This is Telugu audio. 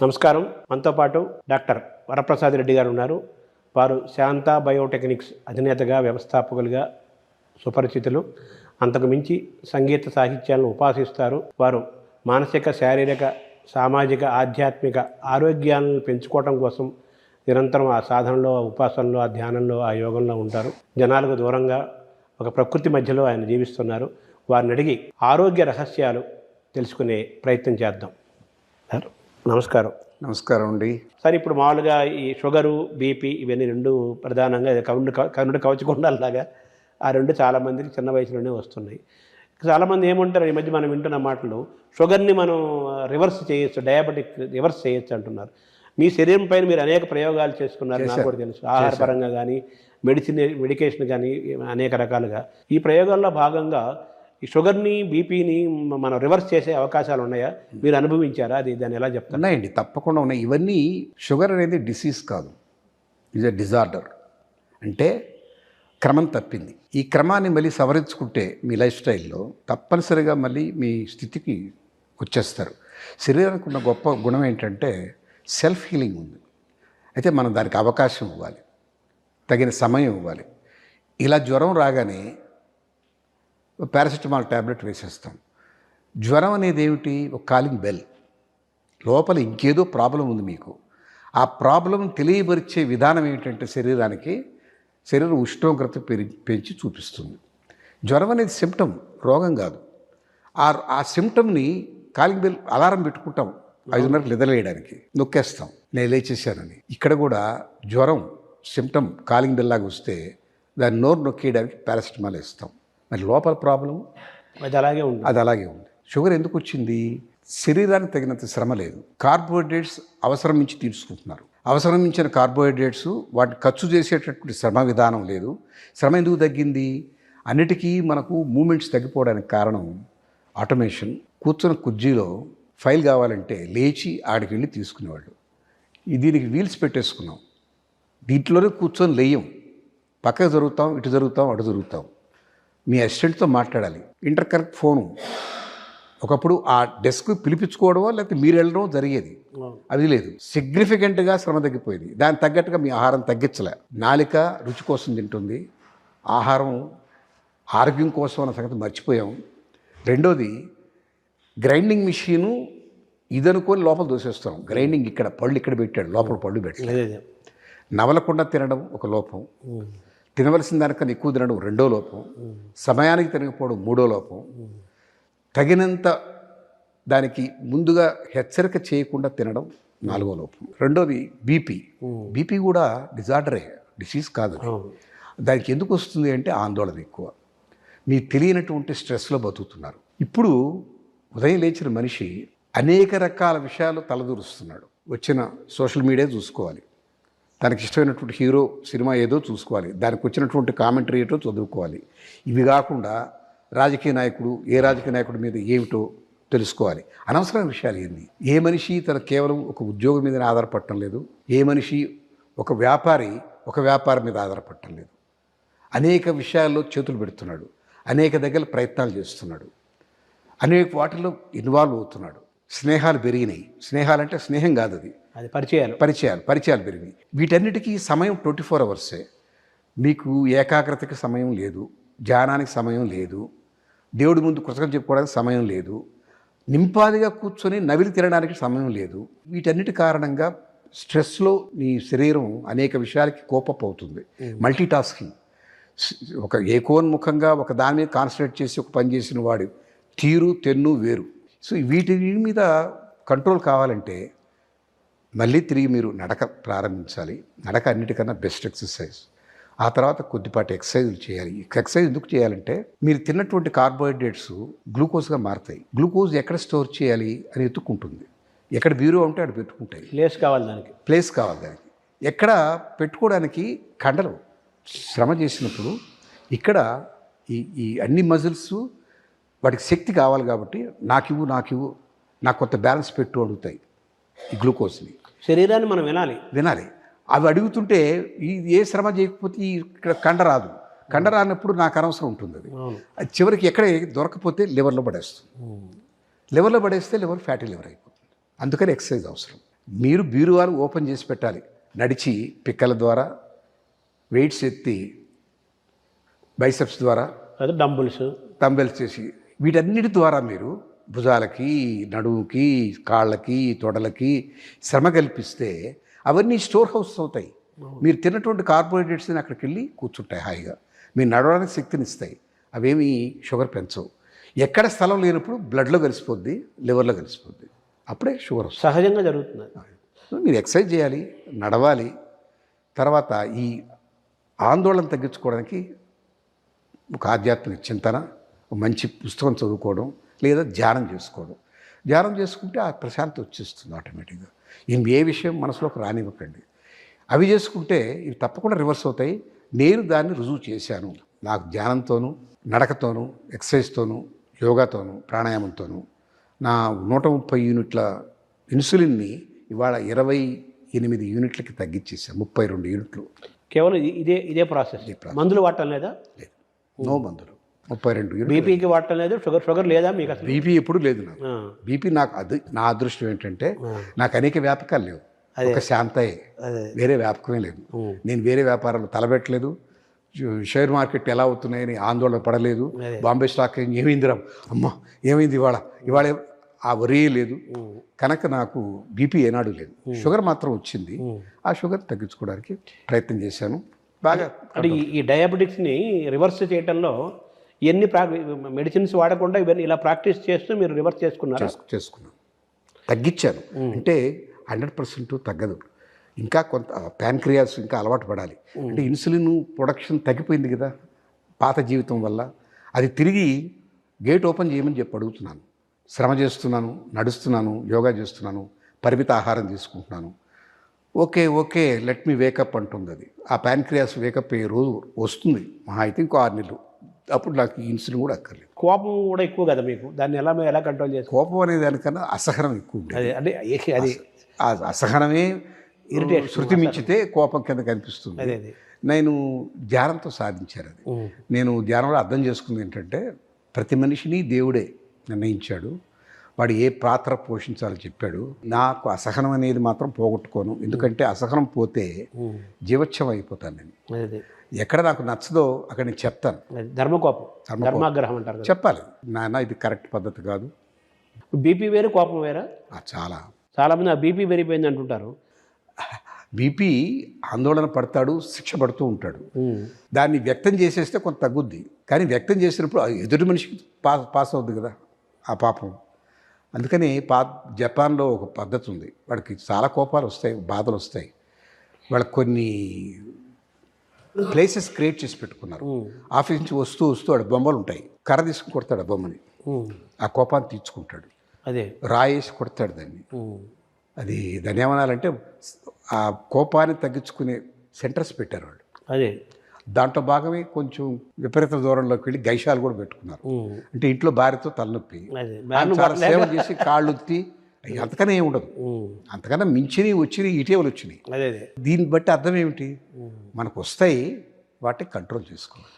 నమస్కారం. మనతో పాటు డాక్టర్ వరప్రసాద్ రెడ్డి గారు ఉన్నారు. వారు శాంతా బయోటెక్నిక్స్ అధినేతగా, వ్యవస్థాపకులుగా సుపరిచితులు. అంతకు మించి సంగీత సాహిత్యాలను ఉపాసిస్తారు. వారు మానసిక, శారీరక, సామాజిక, ఆధ్యాత్మిక ఆరోగ్యాలను పెంచుకోవడం కోసం నిరంతరం ఆ సాధనలో, ఆ ఉపాసనలో, ఆ ధ్యానంలో, ఆ యోగంలో ఉంటారు. జనాలకు దూరంగా ఒక ప్రకృతి మధ్యలో ఆయన జీవిస్తున్నారు. వారిని అడిగి ఆరోగ్య రహస్యాలు తెలుసుకునే ప్రయత్నం చేద్దాం. సార్ నమస్కారం. నమస్కారం అండి. సార్, ఇప్పుడు మామూలుగా ఈ షుగరు, బీపీ ఇవన్నీ రెండు ప్రధానంగా కరుణ కవచకుండాలాగా ఆ రెండు చాలామందికి చిన్న వయసులోనే వస్తున్నాయి. చాలామంది ఏమంటారు, ఈ మధ్య మనం వింటున్న మాటలు, షుగర్ని మనం రివర్స్ చేయొచ్చు, డయాబెటిక్ రివర్స్ చేయొచ్చు అంటున్నారు. మీ శరీరం పైన మీరు అనేక ప్రయోగాలు చేసుకున్నారు, నాకు కూడా తెలుసు. ఆహారపరంగా కానీ, మెడికేషన్ కానీ అనేక రకాలుగా. ఈ ప్రయోగాల్లో భాగంగా ఈ షుగర్ని, బీపీని మనం రివర్స్ చేసే అవకాశాలు ఉన్నాయా? మీరు అనుభవించారా? దాన్ని ఎలా చెప్తారు? ఉన్నాయండి, తప్పకుండా ఉన్నాయి. ఇవన్నీ షుగర్ అనేది డిసీజ్ కాదు, ఇది డిజార్డర్. అంటే క్రమం తప్పింది. ఈ క్రమాన్ని మళ్ళీ సవరించుకుంటే మీ లైఫ్ స్టైల్లో తప్పనిసరిగా మళ్ళీ మీ స్థితికి వచ్చేస్తారు. శరీరానికి ఉన్న గొప్ప గుణం ఏంటంటే సెల్ఫ్ హీలింగ్ ఉంది. అయితే మనం దానికి అవకాశం ఇవ్వాలి, తగిన సమయం ఇవ్వాలి. ఇలా జ్వరం రాగానే పారాసిటమాల్ ట్యాబ్లెట్ వేసేస్తాం. జ్వరం అనేది ఏమిటి? ఒక కాలింగ్ బెల్. లోపల ఇంకేదో ప్రాబ్లం ఉంది మీకు. ఆ ప్రాబ్లం తెలియపరిచే విధానం ఏమిటంటే శరీరం ఉష్ణోగ్రత పెంచి చూపిస్తుంది. జ్వరం అనేది సిమ్టమ్, రోగం కాదు. ఆ సిమ్టమ్ని కాలింగ్ బెల్ అలారం పెట్టుకుంటాం 5:30 నిద్రలేయడానికి, నొక్కేస్తాం నేను లేచేసానని. ఇక్కడ కూడా జ్వరం సిమ్టమ్ కాలింగ్ బెల్ లాగా వస్తే దాన్ని నోరు నొక్కేయడానికి పారాసిటమాల్ వేస్తాం. మరి లోపల ప్రాబ్లం అది అలాగే ఉంది. షుగర్ ఎందుకు వచ్చింది? శరీరానికి తగినంత శ్రమ లేదు. కార్బోహైడ్రేట్స్ అవసరం మించి తీసుకుంటున్నారు. అవసరం మించిన కార్బోహైడ్రేట్స్ వాటిని ఖర్చు చేసేటటువంటి శ్రమ విధానం లేదు. శ్రమ ఎందుకు తగ్గింది? అన్నిటికీ మనకు మూమెంట్స్ తగ్గిపోవడానికి కారణం ఆటోమేషన్. కూర్చున్న కుర్చీలో ఫైల్ కావాలంటే లేచి ఆడికి వెళ్ళి తీసుకునేవాళ్ళు. దీనికి వీల్స్ పెట్టేసుకున్నాం. దీంట్లోనే కూర్చొని లేయం, పక్కకు జరుగుతాం, ఇటు జరుగుతాం, అటు జరుగుతాం. మీ అసిస్టెంట్తో మాట్లాడాలి, ఇంటర్ కనెక్ట్ ఫోను. ఒకప్పుడు ఆ డెస్క్ పిలిపించుకోవడమో లేకపోతే మీరు వెళ్ళడం జరిగేది, అది లేదు. సిగ్నిఫికెంట్గా శ్రమ తగ్గిపోయింది. దానికి తగ్గట్టుగా మీ ఆహారం తగ్గించలే. నాలిక రుచి కోసం తింటుంది, ఆహారం ఆరోగ్యం కోసం అన్న సంగతి మర్చిపోయాం. రెండోది గ్రైండింగ్ మిషను ఇదనుకొని లోపల దోసేస్తాం. గ్రైండింగ్ ఇక్కడ పళ్ళు ఇక్కడ పెట్టాడు, లోపల పళ్ళు పెట్టాడు. నవలకుండా తినడం ఒక లోపం, తినవలసిన దానికన్నా ఎక్కువ తినడం రెండో లోపం, సమయానికి తినకపోవడం మూడో లోపం, తగినంత దానికి ముందుగా హెచ్చరిక చేయకుండా తినడం నాలుగో లోపం. రెండోది బీపీ కూడా డిజార్డరే, డిసీజ్ కాదు. దానికి ఎందుకు వస్తుంది అంటే ఆందోళన ఎక్కువ. మీకు తెలియనటువంటి స్ట్రెస్లో బతుకుతున్నారు. ఇప్పుడు ఉదయం లేచిన మనిషి అనేక రకాల విషయాలు తలదూరుస్తున్నాడు. వచ్చిన సోషల్ మీడియా చూసుకోవాలి, తనకి ఇష్టమైనటువంటి హీరో సినిమా ఏదో చూసుకోవాలి, దానికి వచ్చినటువంటి కామెంటరీ ఏటో చదువుకోవాలి. ఇవి కాకుండా రాజకీయ నాయకుడి మీద ఏమిటో తెలుసుకోవాలి. అనవసరమైన విషయాలు ఏంది? ఏ మనిషి తన కేవలం ఒక ఉద్యోగం మీద ఆధారపడటం లేదు. ఏ మనిషి ఒక వ్యాపారం మీద ఆధారపడటం లేదు. అనేక విషయాల్లో చేతులు పెడుతున్నాడు, అనేక దగ్గర ప్రయత్నాలు చేస్తున్నాడు, అనేక వాటిలో ఇన్వాల్వ్ అవుతున్నాడు. స్నేహాలు పెరిగినాయి. స్నేహాలంటే స్నేహం కాదు, అది పరిచయాలు పెరిగినాయి. వీటన్నిటికీ సమయం 24 అవర్సే. మీకు ఏకాగ్రతకి సమయం లేదు, ధ్యానానికి సమయం లేదు, దేవుడి ముందు కృతజ్ఞత చెప్పుకోవడానికి సమయం లేదు, నింపాదిగా కూర్చొని నవిలి తినడానికి సమయం లేదు. వీటన్నిటి కారణంగా స్ట్రెస్లో నీ శరీరం అనేక విషయాలకి కోపప్ అవుతుంది. మల్టీటాస్కింగ్, ఒక ఏకోన్ముఖంగా ఒక దాని మీద కాన్సన్ట్రేట్ చేసి ఒక పని చేసిన వాడు తీరు తెన్ను వేరు. సో వీటి మీద కంట్రోల్ కావాలంటే మళ్ళీ తిరిగి మీరు నడక ప్రారంభించాలి. నడక అన్నిటికన్నా బెస్ట్ ఎక్సర్సైజ్. ఆ తర్వాత కొద్దిపాటి ఎక్సర్సైజులు చేయాలి. ఎక్సర్సైజ్ ఎందుకు చేయాలంటే మీరు తిన్నటువంటి కార్బోహైడ్రేట్స్ గ్లూకోజ్గా మారుతాయి. గ్లూకోజ్ ఎక్కడ స్టోర్ చేయాలి అని ఎత్తుక్కుంటుంది. ఎక్కడ బ్యూరో ఉంటే అక్కడ పెట్టుకుంటాయి. ప్లేస్ కావాలి దానికి. ఎక్కడ పెట్టుకోవడానికి కండలు శ్రమ చేసినప్పుడు ఇక్కడ ఈ అన్ని మజిల్స్ వాటికి శక్తి కావాలి కాబట్టి నాకు కొంత బ్యాలెన్స్ పెట్టు అడుగుతాయి ఈ గ్లూకోజ్ని. శరీరాన్ని మనం వినాలి. అవి అడుగుతుంటే ఏ శ్రమ చేయకపోతే ఇక్కడ కండ రానప్పుడు నాకు అనవసరం ఉంటుంది. అది చివరికి ఎక్కడ దొరకపోతే లివర్లో పడేస్తుంది. లివర్లో పడేస్తే లివర్ ఫ్యాటీ లివర్ అయిపోతుంది. అందుకని ఎక్సర్సైజ్ అవసరం. మీరు బీరువాలు ఓపెన్ చేసి పెట్టాలి. నడిచి పిక్కల ద్వారా, వెయిట్స్ ఎత్తి, బైసెప్స్ ద్వారా, అదే డంబెల్స్ చేసి వీటన్నిటి ద్వారా మీరు భుజాలకి, నడుముకి, కాళ్ళకి, తొడలకి శ్రమ కల్పిస్తే అవన్నీ స్టోర్ హౌస్ అవుతాయి. మీరు తిన్నటువంటి కార్బోహైడ్రేట్స్ని అక్కడికి వెళ్ళి కూర్చుంటాయి హాయిగా. మీరు నడవడానికి శక్తినిస్తాయి. అవేమి షుగర్ పెంచవు. ఎక్కడ స్థలం లేనప్పుడు బ్లడ్లో కలిసిపోద్ది, లివర్లో కలిసిపోద్ది. అప్పుడే షుగర్ వస్తుంది. సహజంగా జరుగుతుంది. మీరు ఎక్సర్సైజ్ చేయాలి, నడవాలి. తర్వాత ఈ ఆందోళన తగ్గించుకోవడానికి ఒక ఆధ్యాత్మిక చింతన, ఒక మంచి పుస్తకం చదువుకోవడం, లేదా ధ్యానం చేసుకోవడం. ధ్యానం చేసుకుంటే ఆ ప్రశాంతత వచ్చేస్తుంది ఆటోమేటిక్గా. ఏ విషయం మనసులోకి రానివ్వకండి. అవి చేసుకుంటే ఇవి తప్పకుండా రివర్స్ అవుతాయి. నేను దాన్ని రుజువు చేశాను. నాకు ధ్యానంతోనూ, నడకతోనూ, ఎక్సర్సైజ్తోనూ, యోగాతోనూ, ప్రాణాయామంతోనూ నా 130 యూనిట్ల ఇన్సులిన్ని ఇవాళ 28 యూనిట్లకి తగ్గించేసాను. 32 యూనిట్లు. కేవలం ఇదే ప్రాసెస్. మందులు వాడటం లేదా? లేదు, నో మందులు. 32 యూనిట్లు. బీపీకి వాడటం లేదు, షుగర్ లేదా మీకు అసలు? బీపీ ఎప్పుడు లేదు నాకు. బీపీ నాకు అది నా అదృష్టం ఏంటంటే నాకు అనేక వ్యాపకాలు లేవు. ఒక శాంతయే, వేరే వ్యాపకమే లేదు. నేను వేరే వ్యాపారాలు తలబెట్టలేదు. షేర్ మార్కెట్ ఎలా అవుతున్నాయని ఆందోళన పడలేదు. బాంబే స్టాక్ ఏమైందిరా, అమ్మ ఏమైంది ఇవాళ ఆ వరే లేదు. కనుక నాకు బీపీ ఏనాడు లేదు. షుగర్ మాత్రం వచ్చింది. ఆ షుగర్ తగ్గించుకోవడానికి ప్రయత్నం చేశాను. బాగా అంటే ఈ డయాబెటిక్స్ని రివర్స్ చేయడంలో ఎన్ని మెడిసిన్స్ వాడకుండా ఇవన్నీ ఇలా ప్రాక్టీస్ చేస్తూ మీరు రివర్స్ చేసుకున్నాను, తగ్గించాను. అంటే 100% తగ్గదు. ఇంకా కొంత ప్యాన్క్రియాస్ ఇంకా అలవాటు పడాలి. అంటే ఇన్సులిన్ ప్రొడక్షన్ తగ్గిపోయింది కదా పాత జీవితం వల్ల. అది తిరిగి గేట్ ఓపెన్ చేయమని చెప్పి అడుగుతున్నాను. శ్రమ చేస్తున్నాను, నడుస్తున్నాను, యోగా చేస్తున్నాను, పరిమిత ఆహారం తీసుకుంటున్నాను. ఓకే లెట్ మీ వేకప్ అంటుంది అది. ఆ ప్యాన్క్రియాస్ వేకప్ అయ్యే రోజు వస్తుంది, మహా అయితే ఇంకో 6 నెలలు. అప్పుడు నాకు ఈ ఇన్సులిన్ కూడా అక్కర్లేదు. కోపం కూడా ఎక్కువ కదా మీకు, దాన్ని ఎలా కంట్రోల్ చేస్తారు? కోపం అనే దానికన్నా అసహనం ఎక్కువ ఉంటుంది. అది ఆ అసహనమే ఇరిటేషన్, శృతి మించితే కోపం కింద కనిపిస్తుంది. నేను ధ్యానంతో సాధించాను అది. నేను ధ్యానంలో అర్థం చేసుకుంది ఏంటంటే ప్రతి మనిషిని దేవుడే నిర్ణయించాడు. వాడు ఏ పాత్ర పోషించాలో చెప్పాడు. నాకు అసహనం అనేది మాత్రం పోగొట్టుకోను. ఎందుకంటే అసహనం పోతే జీవోత్సవం అయిపోతాను నేను. ఎక్కడ నాకు నచ్చదో అక్కడ నేను చెప్తాను. ధర్మాగ్రహం అంటారు, చెప్పాలి. నాన్న ఇది కరెక్ట్ పద్ధతి కాదు. బీపీ వేరు, కోపం వేరా? చాలామంది ఆ బీపీ పెరిగిపోయింది అంటుంటారు. బీపీ ఆందోళన పడతాడు, శిక్ష పడుతూ ఉంటాడు. దాన్ని వ్యక్తం చేసేస్తే కొంత తగ్గుద్ది. కానీ వ్యక్తం చేసినప్పుడు ఎదుటి మనిషికి పాస్ అవుద్ది కదా ఆ పాపం. అందుకని జపాన్లో ఒక పద్ధతి ఉంది. వాడికి చాలా కోపాలు వస్తాయి, బాధలు వస్తాయి. వాళ్ళకి కొన్ని ప్లేసెస్ క్రియేట్ చేసి పెట్టుకున్నారు. ఆఫీస్ నుంచి వస్తూ వాడు బొమ్మలు ఉంటాయి. కర్ర తీసుకుని కొడతాడు ఆ బొమ్మని, ఆ కోపాన్ని తీర్చుకుంటాడు. రాయేసి కొడతాడు దాన్ని. దాన్ని ఏమనాలంటే ఆ కోపాన్ని తగ్గించుకునే సెంటర్స్ పెట్టారు వాళ్ళు. దాంట్లో భాగమే కొంచెం విపరీత దూరంలోకి వెళ్ళి గైషాలు కూడా పెట్టుకున్నారు. అంటే ఇంట్లో భార్యతో తలనొప్పి చాలా సేవ చేసి కాళ్ళు ఉత్తి, అంతకన్నా ఏమి ఉండదు. అంతకన్నా మించినవి వచ్చినాయి, ఇటీవలు వచ్చినాయి. దీన్ని బట్టి అర్థం ఏమిటి, మనకు వస్తాయి, వాటిని కంట్రోల్ చేసుకోవాలి.